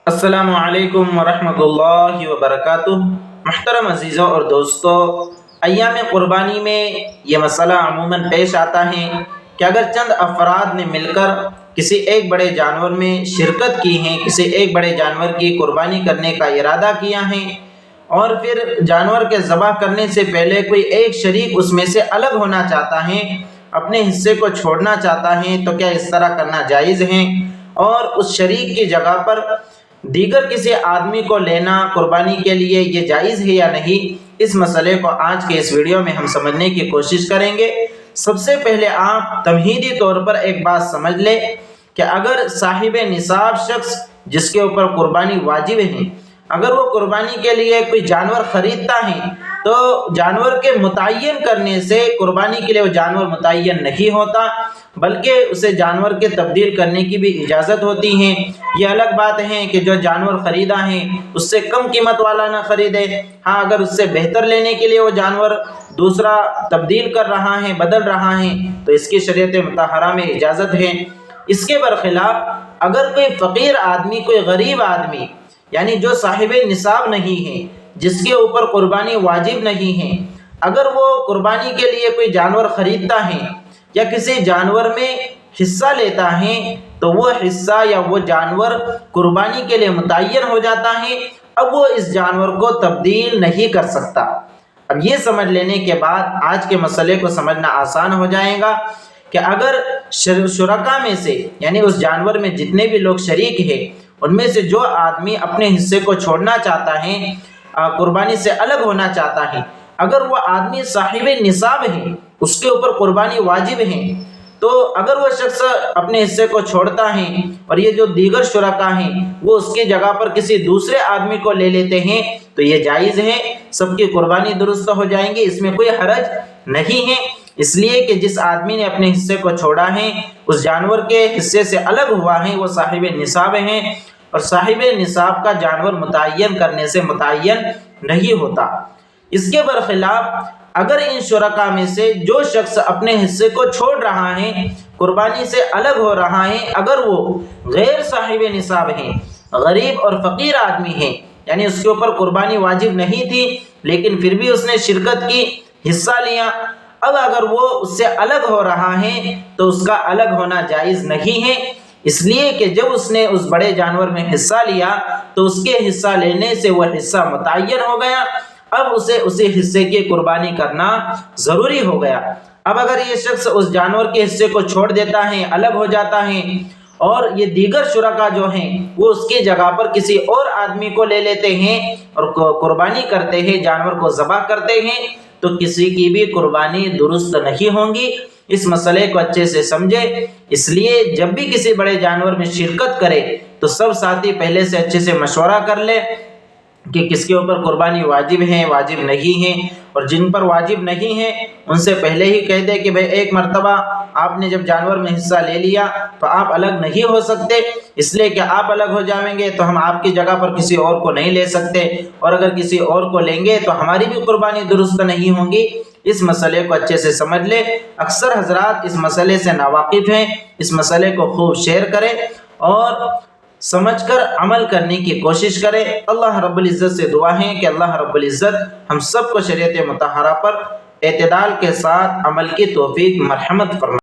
السلام علیکم ورحمۃ اللہ وبرکاتہ۔ محترم عزیزوں اور دوستو، ایام قربانی میں یہ مسئلہ عموماً پیش آتا ہے کہ اگر چند افراد نے مل کر کسی ایک بڑے جانور میں شرکت کی ہے، کسی ایک بڑے جانور کی قربانی کرنے کا ارادہ کیا ہے اور پھر جانور کے ذبح کرنے سے پہلے کوئی ایک شریک اس میں سے الگ ہونا چاہتا ہے، اپنے حصے کو چھوڑنا چاہتا ہے، تو کیا اس طرح کرنا جائز ہے؟ اور اس شریک کی جگہ پر دیگر کسی آدمی کو لینا قربانی کے لیے یہ جائز ہے یا نہیں؟ اس مسئلے کو آج کے اس ویڈیو میں ہم سمجھنے کی کوشش کریں گے۔ سب سے پہلے آپ تمہیدی طور پر ایک بات سمجھ لیں کہ اگر صاحب نصاب شخص جس کے اوپر قربانی واجب ہے، اگر وہ قربانی کے لیے کوئی جانور خریدتا ہے تو جانور کے متعین کرنے سے قربانی کے لیے وہ جانور متعین نہیں ہوتا، بلکہ اسے جانور کے تبدیل کرنے کی بھی اجازت ہوتی ہے۔ یہ الگ بات ہے کہ جو جانور خریدا ہے اس سے کم قیمت والا نہ خریدے، ہاں اگر اس سے بہتر لینے کے لیے وہ جانور دوسرا تبدیل کر رہا ہے، بدل رہا ہے، تو اس کی شریعت مطہرہ میں اجازت ہے۔ اس کے برخلاف اگر کوئی فقیر آدمی، کوئی غریب آدمی، یعنی جو صاحب نصاب نہیں ہے، جس کے اوپر قربانی واجب نہیں ہے، اگر وہ قربانی کے لیے کوئی جانور خریدتا ہے یا کسی جانور میں حصہ لیتا ہے تو وہ حصہ یا وہ جانور قربانی کے لیے متعین ہو جاتا ہے، اب وہ اس جانور کو تبدیل نہیں کر سکتا۔ اب یہ سمجھ لینے کے بعد آج کے مسئلے کو سمجھنا آسان ہو جائے گا کہ اگر شرکا میں سے، یعنی اس جانور میں جتنے بھی لوگ شریک ہیں، ان میں سے جو آدمی اپنے حصے کو چھوڑنا چاہتا ہے، قربانی سے الگ ہونا چاہتا ہے، اگر وہ آدمی صاحب نصاب ہے، اس کے اوپر قربانی واجب ہے، تو اگر وہ شخص اپنے حصے کو چھوڑتا ہے اور یہ جو دیگر شرکا ہیں وہ اس کی جگہ پر کسی دوسرے آدمی کو لے لیتے ہیں تو یہ جائز ہے، سب کی قربانی درست ہو جائیں گی، اس میں کوئی حرج نہیں ہے، اس لیے کہ جس آدمی نے اپنے حصے کو چھوڑا ہے، اس جانور کے حصے سے الگ ہوا ہے، وہ صاحب نصاب ہیں، اور صاحب نصاب کا جانور متعین کرنے سے متعین نہیں ہوتا۔ اس کے برخلاف اگر ان شرکا میں سے جو شخص اپنے حصے کو چھوڑ رہا ہے، قربانی سے الگ ہو رہا ہے، اگر وہ غیر صاحب نصاب ہے، غریب اور فقیر آدمی ہے، یعنی اس کے اوپر قربانی واجب نہیں تھی لیکن پھر بھی اس نے شرکت کی، حصہ لیا، اب اگر وہ اس سے الگ ہو رہا ہے تو اس کا الگ ہونا جائز نہیں ہے، اس لیے کہ جب اس نے اس بڑے جانور میں حصہ لیا تو اس کے حصہ لینے سے وہ حصہ متعین ہو گیا، اب اسے اسی حصے کی قربانی کرنا ضروری ہو گیا۔ اب اگر یہ شخص اس جانور کے حصے کو چھوڑ دیتا ہے، الگ ہو جاتا ہے، اور یہ دیگر شرکا جو ہیں وہ اس کی جگہ پر کسی اور آدمی کو لے لیتے ہیں اور قربانی کرتے ہیں، جانور کو ذبح کرتے ہیں، تو کسی کی بھی قربانی درست نہیں ہوں گی۔ اس مسئلے کو اچھے سے سمجھے، اس لیے جب بھی کسی بڑے جانور میں شرکت کرے تو سب ساتھی پہلے سے اچھے سے مشورہ کر لے کہ کس کے اوپر قربانی واجب ہے، واجب نہیں ہے، اور جن پر واجب نہیں ہے ان سے پہلے ہی کہہ دے کہ بھئی ایک مرتبہ آپ نے جب جانور میں حصہ لے لیا تو آپ الگ نہیں ہو سکتے، اس لیے کہ آپ الگ ہو جائیں گے تو ہم آپ کی جگہ پر کسی اور کو نہیں لے سکتے، اور اگر کسی اور کو لیں گے تو ہماری بھی قربانی درست نہیں ہوں گی۔ اس مسئلے کو اچھے سے سمجھ لے۔ اکثر حضرات اس مسئلے سے ناواقف ہیں، اس مسئلے کو خوب شیئر کریں اور سمجھ کر عمل کرنے کی کوشش کریں۔ اللہ رب العزت سے دعا ہے کہ اللہ رب العزت ہم سب کو شریعت مطہرہ پر اعتدال کے ساتھ عمل کی توفیق مرحمت فرمائے۔